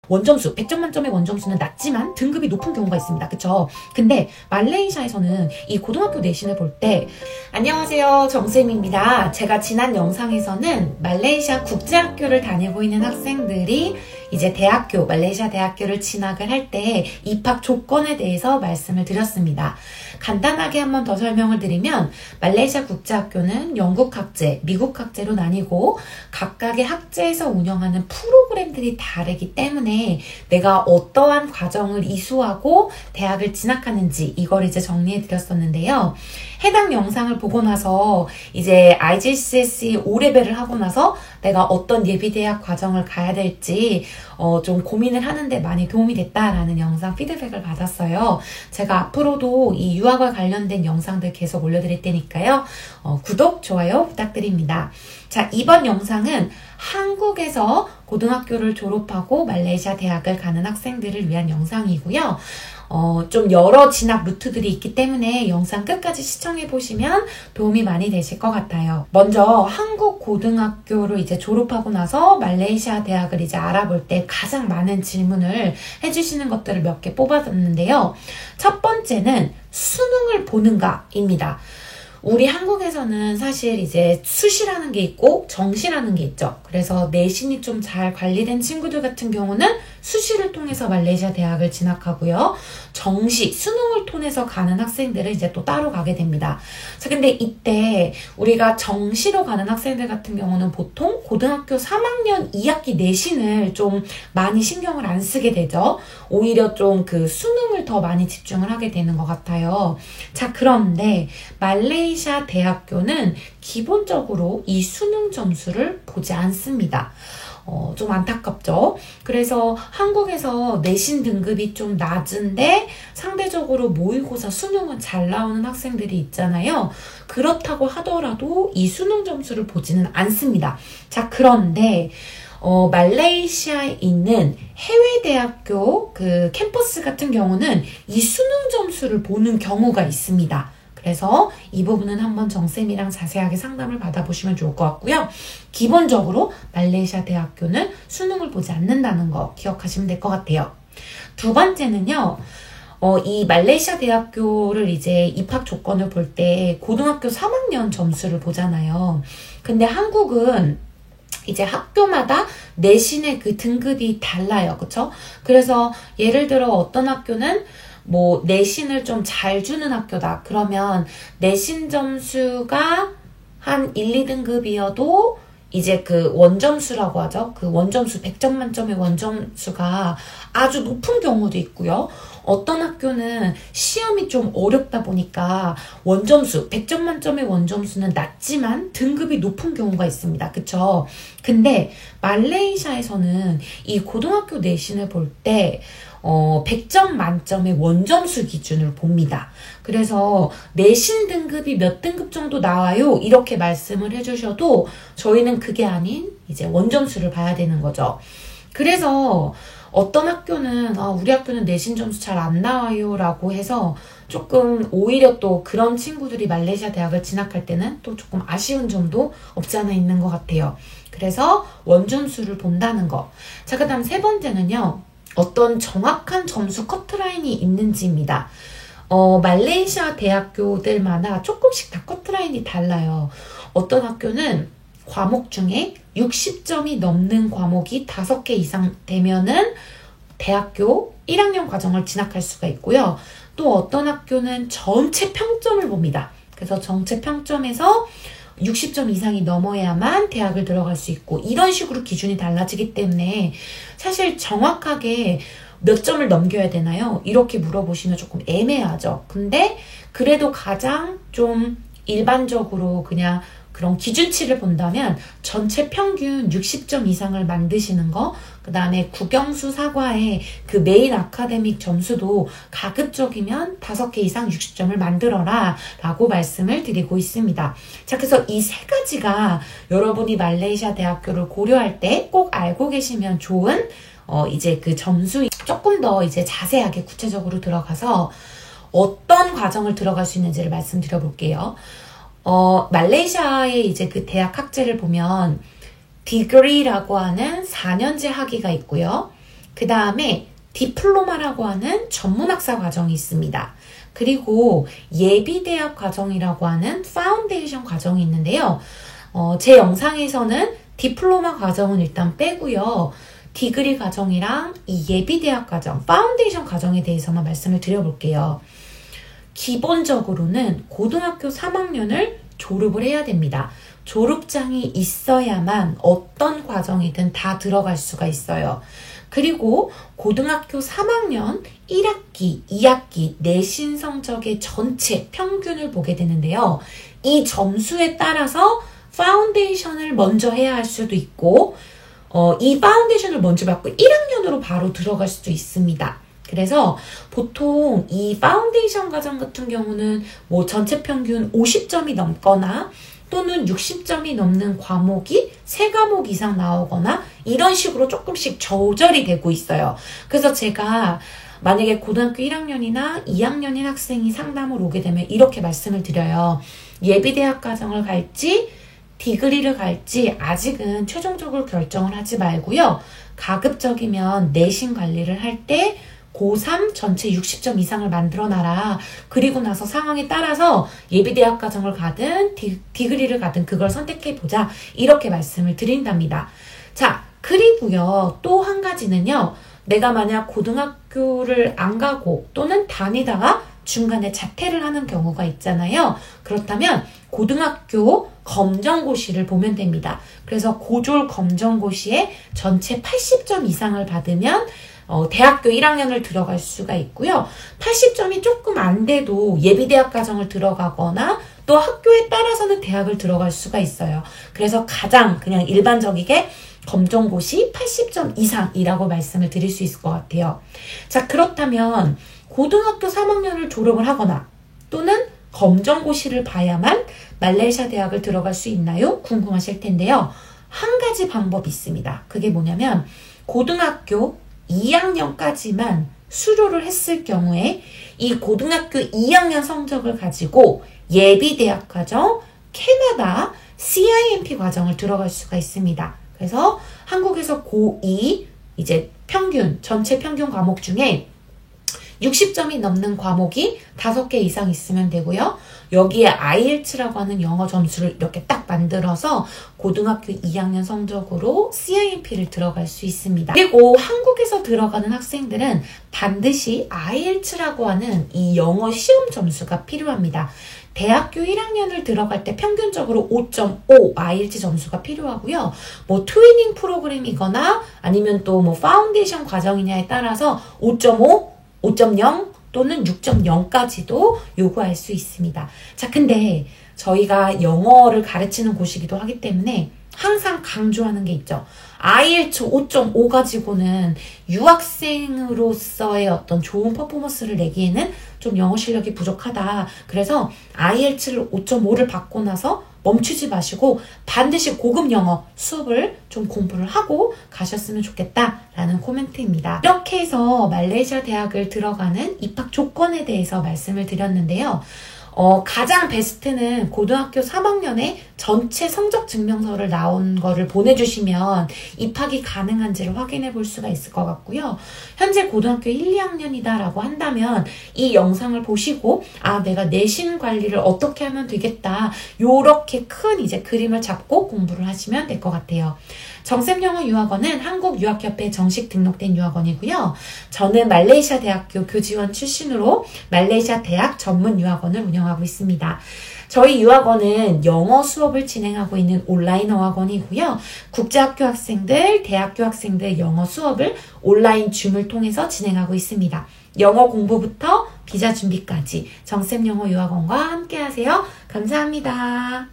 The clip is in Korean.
원점수, 100점 만점의 원점수는 낮지만 등급이 높은 경우가 있습니다. 그쵸? 근데 말레이시아에서는 이 고등학교 내신을 볼 때 안녕하세요, 정쌤입니다. 제가 지난 영상에서는 말레이시아 국제학교를 다니고 있는 학생들이 이제 대학교, 말레이시아 대학교를 진학을 할 때 입학 조건에 대해서 말씀을 드렸습니다. 간단하게 한 번 더 설명을 드리면 말레이시아 국제학교는 영국 학제, 미국 학제로 나뉘고 각각의 학제에서 운영하는 프로그램들이 다르기 때문에 내가 어떠한 과정을 이수하고 대학을 진학하는지 이걸 이제 정리해 드렸었는데요. 해당 영상을 보고 나서 이제 IGCSE 5레벨을 하고 나서 내가 어떤 예비대학 과정을 가야 될지 좀 고민을 하는데 많이 도움이 됐다라는 영상 피드백을 받았어요. 제가 앞으로도 이 유학과 관련된 영상들 계속 올려드릴 테니까요. 구독, 좋아요 부탁드립니다. 자, 이번 영상은 한국에서 고등학교를 졸업하고 말레이시아 대학을 가는 학생들을 위한 영상이고요. 좀 여러 진학 루트들이 있기 때문에 영상 끝까지 시청해보시면 도움이 많이 되실 것 같아요. 먼저 한국 고등학교를 이제 졸업하고 나서 말레이시아 대학을 이제 알아볼 때 가장 많은 질문을 해주시는 것들을 몇 개 뽑아뒀는데요. 첫 번째는 수능을 보는가입니다. 우리 한국에서는 사실 이제 수시라는 게 있고 정시라는 게 있죠. 그래서 내신이 좀 잘 관리된 친구들 같은 경우는 수시를 통해서 말레이시아 대학을 진학하고요. 정시, 수능을 통해서 가는 학생들은 이제 또 따로 가게 됩니다. 자, 근데 이때 우리가 정시로 가는 학생들 같은 경우는 보통 고등학교 3학년 2학기 내신을 좀 많이 신경을 안 쓰게 되죠. 오히려 좀 그 수능을 더 많이 집중을 하게 되는 것 같아요. 자, 그런데 말레이시아 대학교는 기본적으로 이 수능 점수를 보지 않습니다. 좀 안타깝죠. 그래서 한국에서 내신 등급이 좀 낮은데 상대적으로 모의고사 수능은 잘 나오는 학생들이 있잖아요. 그렇다고 하더라도 이 수능 점수를 보지는 않습니다. 자, 그런데 말레이시아에 있는 해외 대학교 그 캠퍼스 같은 경우는 이 수능 점수를 보는 경우가 있습니다. 그래서 이 부분은 한번 정쌤이랑 자세하게 상담을 받아보시면 좋을 것 같고요. 기본적으로 말레이시아 대학교는 수능을 보지 않는다는 거 기억하시면 될 것 같아요. 두 번째는요. 이 말레이시아 대학교를 이제 입학 조건을 볼 때 고등학교 3학년 점수를 보잖아요. 근데 한국은 이제 학교마다 내신의 그 등급이 달라요. 그쵸? 그래서 예를 들어 어떤 학교는 뭐 내신을 좀 잘 주는 학교다. 그러면 내신 점수가 한 1, 2등급이어도 이제 그 원점수라고 하죠. 그 원점수 100점 만점의 원점수가 아주 높은 경우도 있고요. 어떤 학교는 시험이 좀 어렵다 보니까 원점수 100점 만점의 원점수는 낮지만 등급이 높은 경우가 있습니다. 그쵸? 근데 말레이시아에서는 이 고등학교 내신을 볼 때 100점 만점의 원점수 기준을 봅니다. 그래서 내신 등급이 몇 등급 정도 나와요? 이렇게 말씀을 해주셔도 저희는 그게 아닌 이제 원점수를 봐야 되는 거죠. 그래서 어떤 학교는 우리 학교는 내신 점수 잘 안 나와요 라고 해서 조금 오히려 또 그런 친구들이 말레이시아 대학을 진학할 때는 또 조금 아쉬운 점도 없지 않아 있는 것 같아요. 그래서 원점수를 본다는 거. 자, 그 다음 세 번째는요. 어떤 정확한 점수 커트라인이 있는지입니다. 말레이시아 대학교들마다 조금씩 다 커트라인이 달라요. 어떤 학교는 과목 중에 60점이 넘는 과목이 5개 이상 되면은 대학교 1학년 과정을 진학할 수가 있고요. 또 어떤 학교는 전체 평점을 봅니다. 그래서 전체 평점에서 60점 이상이 넘어야만 대학을 들어갈 수 있고 이런 식으로 기준이 달라지기 때문에 사실 정확하게 몇 점을 넘겨야 되나요? 이렇게 물어보시면 조금 애매하죠. 근데 그래도 가장 좀 일반적으로 그냥 그런 기준치를 본다면 전체 평균 60점 이상을 만드시는 거, 그 다음에 국영수 사과의 그 메인 아카데믹 점수도 가급적이면 5개 이상 60점을 만들어라 라고 말씀을 드리고 있습니다. 자, 그래서 이 세 가지가 여러분이 말레이시아 대학교를 고려할 때 꼭 알고 계시면 좋은 이제 그 점수 조금 더 이제 자세하게 구체적으로 들어가서 어떤 과정을 들어갈 수 있는지를 말씀드려 볼게요. 말레이시아의 이제 그 대학 학제를 보면 degree라고 하는 4년제 학위가 있고요. 그 다음에 디플로마라고 하는 전문학사 과정이 있습니다. 그리고 예비대학 과정이라고 하는 파운데이션 과정이 있는데요. 제 영상에서는 디플로마 과정은 일단 빼고요. 디그리 과정이랑 이 예비대학 과정, 파운데이션 과정에 대해서만 말씀을 드려볼게요. 기본적으로는 고등학교 3학년을 졸업을 해야 됩니다. 졸업장이 있어야만 어떤 과정이든 다 들어갈 수가 있어요. 그리고 고등학교 3학년 1학기, 2학기 내신 성적의 전체 평균을 보게 되는데요. 이 점수에 따라서 파운데이션을 먼저 해야 할 수도 있고 이 파운데이션을 먼저 받고 1학년으로 바로 들어갈 수도 있습니다. 그래서 보통 이 파운데이션 과정 같은 경우는 뭐 전체 평균 50점이 넘거나 또는 60점이 넘는 과목이 3과목 이상 나오거나 이런 식으로 조금씩 조절이 되고 있어요. 그래서 제가 만약에 고등학교 1학년이나 2학년인 학생이 상담을 오게 되면 이렇게 말씀을 드려요. 예비대학 과정을 갈지 디그리를 갈지 아직은 최종적으로 결정을 하지 말고요. 가급적이면 내신 관리를 할 때 고3 전체 60점 이상을 만들어놔라. 그리고 나서 상황에 따라서 예비대학 과정을 가든 디그리를 가든 그걸 선택해보자. 이렇게 말씀을 드린답니다. 자, 그리고요. 또 한 가지는요. 내가 만약 고등학교를 안 가고 또는 다니다가 중간에 자퇴를 하는 경우가 있잖아요. 그렇다면 고등학교 검정고시를 보면 됩니다. 그래서 고졸 검정고시에 전체 80점 이상을 받으면 대학교 1학년을 들어갈 수가 있고요. 80점이 조금 안 돼도 예비대학 과정을 들어가거나 또 학교에 따라서는 대학을 들어갈 수가 있어요. 그래서 가장 그냥 일반적이게 검정고시 80점 이상이라고 말씀을 드릴 수 있을 것 같아요. 자, 그렇다면 고등학교 3학년을 졸업을 하거나 또는 검정고시를 봐야만 말레이시아 대학을 들어갈 수 있나요? 궁금하실 텐데요. 한 가지 방법이 있습니다. 그게 뭐냐면 고등학교 2학년까지만 수료를 했을 경우에 이 고등학교 2학년 성적을 가지고 예비대학 과정, 캐나다 CIMP 과정을 들어갈 수가 있습니다. 그래서 한국에서 고2 이제 평균, 전체 평균 과목 중에 60점이 넘는 과목이 5개 이상 있으면 되고요. 여기에 IELTS라고 하는 영어 점수를 이렇게 딱 만들어서 고등학교 2학년 성적으로 CIMP를 들어갈 수 있습니다. 그리고 한국에서 들어가는 학생들은 반드시 IELTS라고 하는 이 영어 시험 점수가 필요합니다. 대학교 1학년을 들어갈 때 평균적으로 5.5 IELTS 점수가 필요하고요. 뭐 트위닝 프로그램이거나 아니면 또 뭐 파운데이션 과정이냐에 따라서 5.5, 5.0 또는 6.0까지도 요구할 수 있습니다. 자, 근데 저희가 영어를 가르치는 곳이기도 하기 때문에 항상 강조하는 게 있죠. IELTS 5.5 가지고는 유학생으로서의 어떤 좋은 퍼포먼스를 내기에는 좀 영어 실력이 부족하다. 그래서 IELTS를 5.5를 받고 나서 멈추지 마시고 반드시 고급 영어 수업을 좀 공부를 하고 가셨으면 좋겠다라는 코멘트입니다. 이렇게 해서 말레이시아 대학을 들어가는 입학 조건에 대해서 말씀을 드렸는데요. 가장 베스트는 고등학교 3학년에 전체 성적 증명서를 나온 거를 보내주시면 입학이 가능한지를 확인해 볼 수가 있을 것 같고요. 현재 고등학교 1, 2학년이다 라고 한다면 이 영상을 보시고 내가 내신 관리를 어떻게 하면 되겠다. 요렇게 큰 이제 그림을 잡고 공부를 하시면 될 것 같아요. 정쌤영어 유학원은 한국유학협회 정식 등록된 유학원이고요. 저는 말레이시아 대학교 교직원 출신으로 말레이시아 대학 전문 유학원을 운영하고 있습니다. 저희 유학원은 영어 수업을 진행하고 있는 온라인 어학원이고요. 국제학교 학생들, 대학교 학생들 영어 수업을 온라인 줌을 통해서 진행하고 있습니다. 영어 공부부터 비자 준비까지 정쌤영어 유학원과 함께 하세요. 감사합니다.